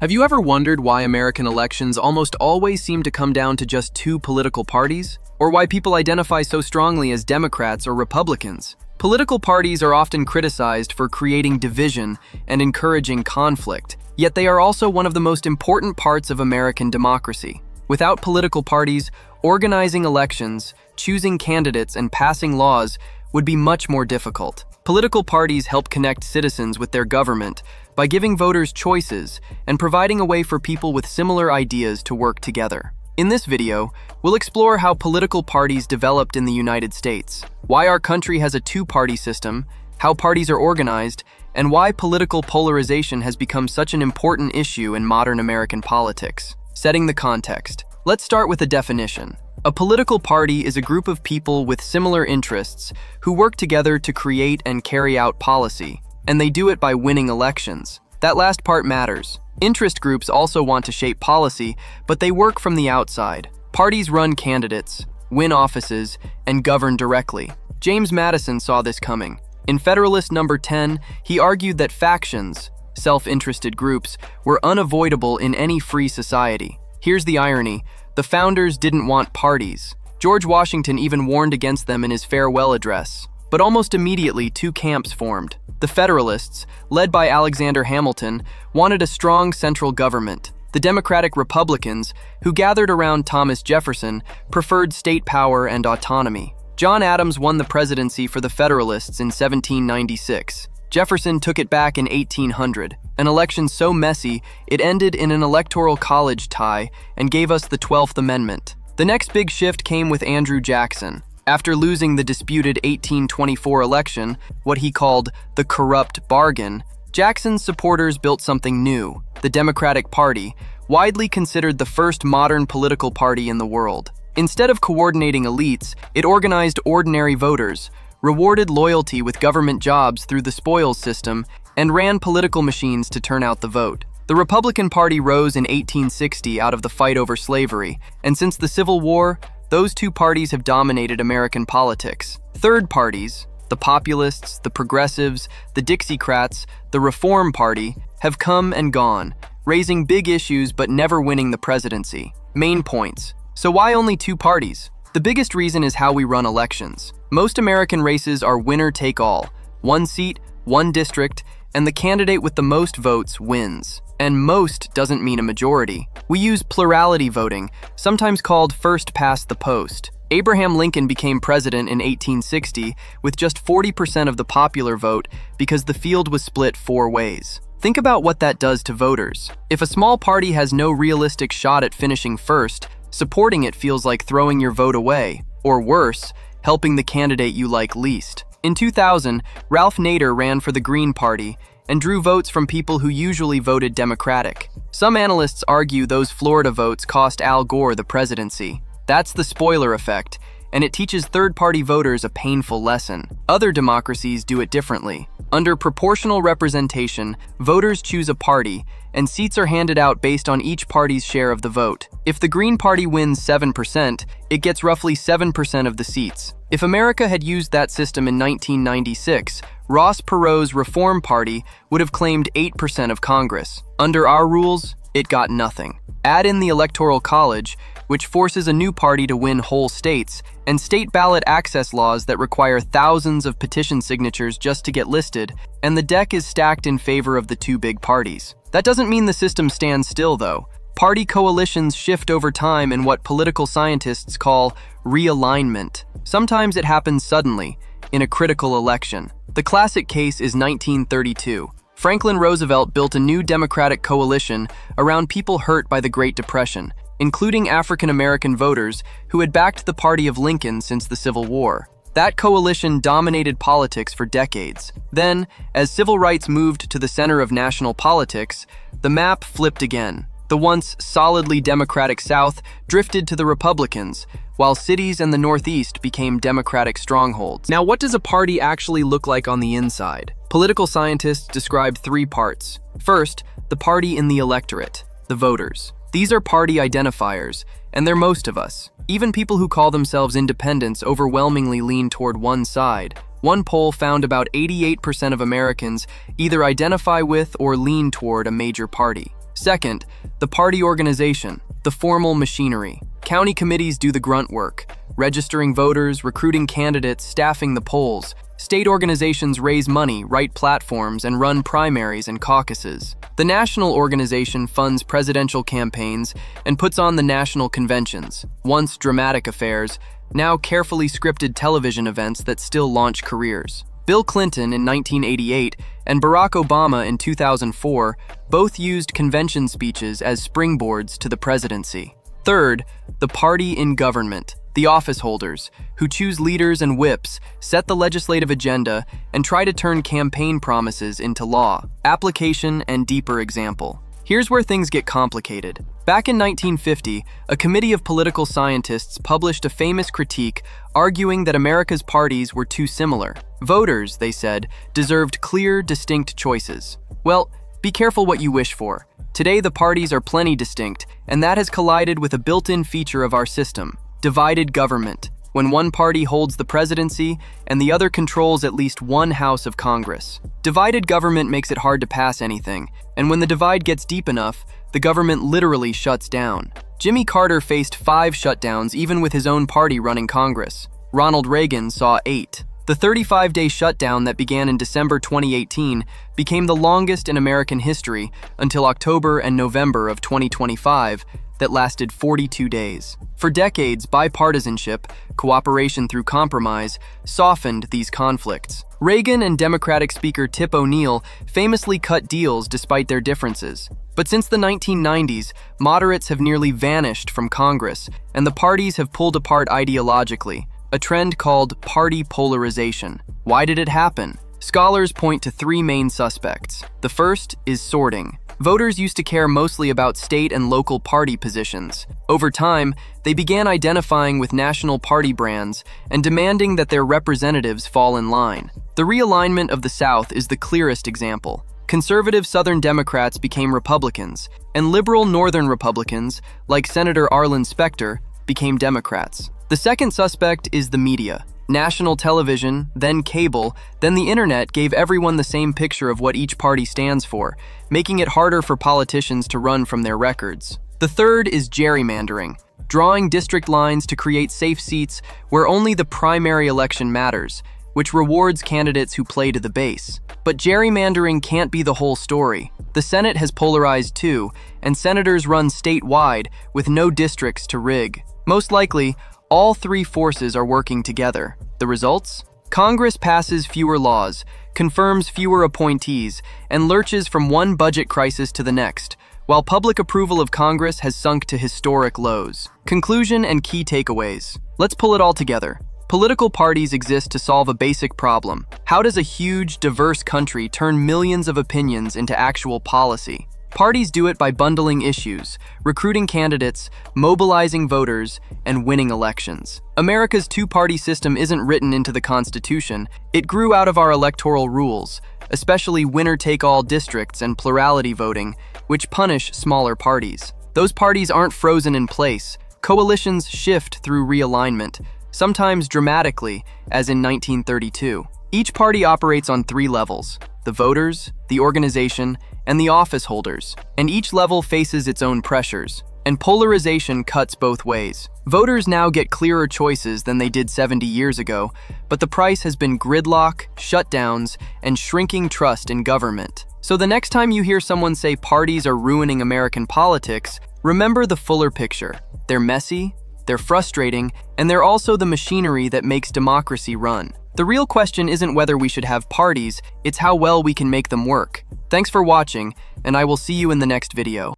Have you ever wondered why American elections almost always seem to come down to just two political parties? Or why people identify so strongly as Democrats or Republicans? Political parties are often criticized for creating division and encouraging conflict, yet they are also one of the most important parts of American democracy. Without political parties, organizing elections, choosing candidates, and passing laws would be much more difficult. Political parties help connect citizens with their government by giving voters choices and providing a way for people with similar ideas to work together. In this video, we'll explore how political parties developed in the United States, why our country has a two-party system, how parties are organized, and why political polarization has become such an important issue in modern American politics. Setting the context. Let's start with a definition. A political party is a group of people with similar interests who work together to create and carry out policy, and they do it by winning elections. That last part matters. Interest groups also want to shape policy, but they work from the outside. Parties run candidates, win offices, and govern directly. James Madison saw this coming. In Federalist number 10, he argued that factions, self-interested groups, were unavoidable in any free society. Here's the irony. The founders didn't want parties. George Washington even warned against them in his farewell address. But almost immediately, two camps formed. The Federalists, led by Alexander Hamilton, wanted a strong central government. The Democratic-Republicans, who gathered around Thomas Jefferson, preferred state power and autonomy. John Adams won the presidency for the Federalists in 1796. Jefferson took it back in 1800, an election so messy it ended in an electoral college tie and gave us the 12th Amendment. The next big shift came with Andrew Jackson. After losing the disputed 1824 election, what he called the corrupt bargain, Jackson's supporters built something new, the Democratic Party, widely considered the first modern political party in the world. Instead of coordinating elites, it organized ordinary voters, rewarded loyalty with government jobs through the spoils system, and ran political machines to turn out the vote. The Republican Party rose in 1860 out of the fight over slavery, and since the Civil War, those two parties have dominated American politics. Third parties, the populists, the progressives, the Dixiecrats, the Reform Party, have come and gone, raising big issues but never winning the presidency. Main points. So why only two parties? The biggest reason is how we run elections. Most American races are winner-take-all. One seat, one district, and the candidate with the most votes wins. And most doesn't mean a majority. We use plurality voting, sometimes called first past the post. Abraham Lincoln became president in 1860 with just 40% of the popular vote because the field was split four ways. Think about what that does to voters. If a small party has no realistic shot at finishing first, supporting it feels like throwing your vote away, or worse, helping the candidate you like least. In 2000, Ralph Nader ran for the Green Party and drew votes from people who usually voted Democratic. Some analysts argue those Florida votes cost Al Gore the presidency. That's the spoiler effect, and it teaches third-party voters a painful lesson. Other democracies do it differently. Under proportional representation, voters choose a party, and seats are handed out based on each party's share of the vote. If the Green Party wins 7%, it gets roughly 7% of the seats. If America had used that system in 1996, Ross Perot's Reform Party would have claimed 8% of Congress. Under our rules, it got nothing. Add in the Electoral College, which forces a new party to win whole states, and state ballot access laws that require thousands of petition signatures just to get listed, and the deck is stacked in favor of the two big parties. That doesn't mean the system stands still, though. Party coalitions shift over time in what political scientists call realignment. Sometimes it happens suddenly, in a critical election. The classic case is 1932. Franklin Roosevelt built a new Democratic coalition around people hurt by the Great Depression, including African-American voters who had backed the party of Lincoln since the Civil War. That coalition dominated politics for decades. Then, as civil rights moved to the center of national politics, the map flipped again. The once solidly Democratic South drifted to the Republicans, while cities and the Northeast became Democratic strongholds. Now, what does a party actually look like on the inside? Political scientists described three parts. First, the party in the electorate, the voters. These are party identifiers, and they're most of us. Even people who call themselves independents overwhelmingly lean toward one side. One poll found about 88% of Americans either identify with or lean toward a major party. Second, the party organization, the formal machinery. County committees do the grunt work, registering voters, recruiting candidates, staffing the polls. State organizations raise money, write platforms, and run primaries and caucuses. The national organization funds presidential campaigns and puts on the national conventions, once dramatic affairs, now carefully scripted television events that still launch careers. Bill Clinton in 1988 and Barack Obama in 2004 both used convention speeches as springboards to the presidency. Third, the party in government, the office holders, who choose leaders and whips, set the legislative agenda, and try to turn campaign promises into law. Application and deeper example. Here's where things get complicated. Back in 1950, a committee of political scientists published a famous critique arguing that America's parties were too similar. Voters, they said, deserved clear, distinct choices. Well, be careful what you wish for. Today, the parties are plenty distinct, and that has collided with a built-in feature of our system: divided government, when one party holds the presidency and the other controls at least one house of Congress. Divided government makes it hard to pass anything, and when the divide gets deep enough, the government literally shuts down. Jimmy Carter faced 5 shutdowns even with his own party running Congress. Ronald Reagan saw 8. The 35-day shutdown that began in December 2018 became the longest in American history until October and November of 2025, that lasted 42 days. For decades, bipartisanship, cooperation through compromise, softened these conflicts. Reagan and Democratic Speaker Tip O'Neill famously cut deals despite their differences. But since the 1990s, moderates have nearly vanished from Congress, and the parties have pulled apart ideologically, a trend called party polarization. Why did it happen? Scholars point to 3 main suspects. The first is sorting. Voters used to care mostly about state and local party positions. Over time, they began identifying with national party brands and demanding that their representatives fall in line. The realignment of the South is the clearest example. Conservative Southern Democrats became Republicans, and liberal Northern Republicans, like Senator Arlen Specter, became Democrats. The second suspect is the media. National television, then cable, then the internet gave everyone the same picture of what each party stands for, making it harder for politicians to run from their records. The third is gerrymandering, drawing district lines to create safe seats where only the primary election matters, which rewards candidates who play to the base. But gerrymandering can't be the whole story. The Senate has polarized too, and senators run statewide with no districts to rig. Most likely, all 3 forces are working together. The results? Congress passes fewer laws, confirms fewer appointees, and lurches from one budget crisis to the next, while public approval of Congress has sunk to historic lows. Conclusion and key takeaways. Let's pull it all together. Political parties exist to solve a basic problem. How does a huge, diverse country turn millions of opinions into actual policy? Parties do it by bundling issues, recruiting candidates, mobilizing voters, and winning elections. America's 2-party system isn't written into the Constitution. It grew out of our electoral rules, especially winner-take-all districts and plurality voting, which punish smaller parties. Those parties aren't frozen in place. Coalitions shift through realignment, sometimes dramatically, as in 1932. Each party operates on 3 levels: the voters, the organization, and the office holders, and each level faces its own pressures. And polarization cuts both ways. Voters now get clearer choices than they did 70 years ago, but the price has been gridlock, shutdowns, and shrinking trust in government. So the next time you hear someone say parties are ruining American politics, remember the fuller picture. They're messy, they're frustrating, and they're also the machinery that makes democracy run. The real question isn't whether we should have parties, it's how well we can make them work. Thanks for watching, and I will see you in the next video.